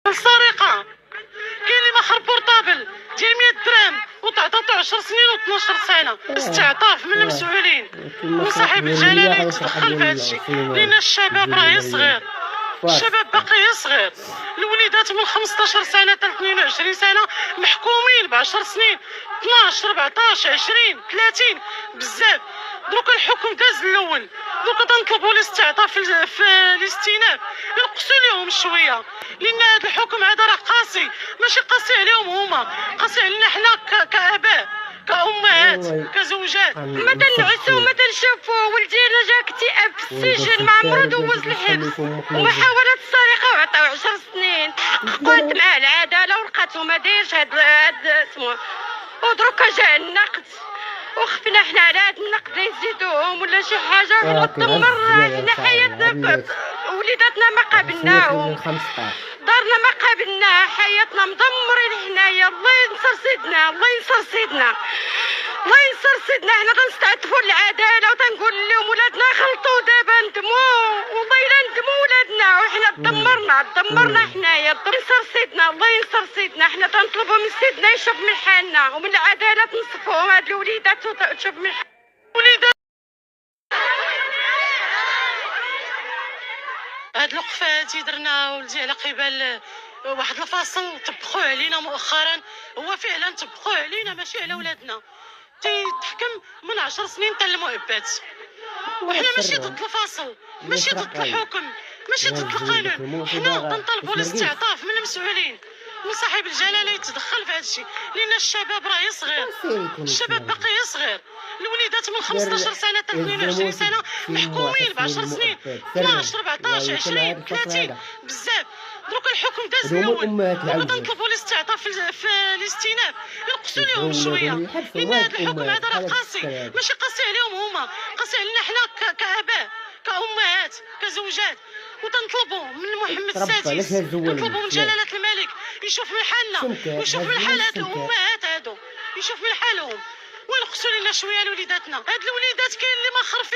السرقة. كاين اللي ما خرب بورطابل ديال 100 درهم وتعطاتو 10 سنين و12 سنة استعطاف من المسؤولين، وصاحب الجلالة يتدخل في هادشي لأن الشباب راه صغير، الشباب باقي صغير. الوليدات من 15 سنة حتى 22 سنة محكومين ب 10 سنين 12 14 20 30 بزاف. دروك الحكم داز الاول، دروك تنطلبوا الاستعطاف في الاستئناف ينقصوا لهم شويه، لان هذا الحكم هذا راه قاسي، ماشي قاسي عليهم هما، قاسي علينا حنا كاباء كامهات كزوجات. ما تنعسوا ما تنشوفوا. ولدي انا جا اكتئاب في السجن، ما عمرو دوز الحبس ومحاولة السرقة وعطاو 10 سنين. تحققت مع العدالة ولقاتو ما دايرش هاد اسمو، ودروكا جا النقد وخفنا حنا على هاد النقد لا يزيدوهم ولا شي حاجة وتدمر حنا حياتنا. وليداتنا ما قابلناهم، دارنا ما قابلناها، حياتنا مدمرين حنايا. الله ينصر سيدنا، الله ينصر سيدنا، الله ينصر سيدنا. حنا كنستعطفوا العدالة وتنقول لهم ولادنا غلطوا دابا ندموا، والله الا ندموا ولادنا وحنا دمرنا حنايا. الله ينصر سيدنا، الله ينصر سيدنا. حنا تنطلبوا من سيدنا يشوف من حالنا ومن العدالة تنصفوهم هاد الوليدات وتشوف من حالنا. وليدات هاد الوقفه هادي درنا ولدي على قبال واحد الفصل طبقوه علينا مؤخرا، هو فعلا طبقوه علينا ماشي على ولادنا. تيتحكم من 10 سنين حتى المؤبد، وحنا ماشي ضد الفصل، ماشي ضد الحكم، ماشي ضد القانون. حنا تنطلبوا الاستعطاف من المسؤولين وصاحب الجلاله يتدخل في هادشي، لان الشباب راه صغير، الشباب باقي صغير. الوليدات من 15 سنه حتى 22 سنه محكومين ب 10 سنين 12 14 20 30 بزاف. دروك الحكم داز الاول، دروك تنطلبوا الاستعطاف في الاستئناف ينقصوا لهم شويه، لان هذا الحكم هذا راه قاسي، ماشي قاسي عليهم هما، قاسي علينا حنا كاباء كامهات كزوجات. وتنطلبوا من محمد السادس، تنطلبوا من جلاله الملك يشوف من حالنا ويشوف من حال هاد الامهات هادو، يشوف من حالهم وينقصوا لنا شويه لوليداتنا. هاد الوليدات كاين اللي ما خرف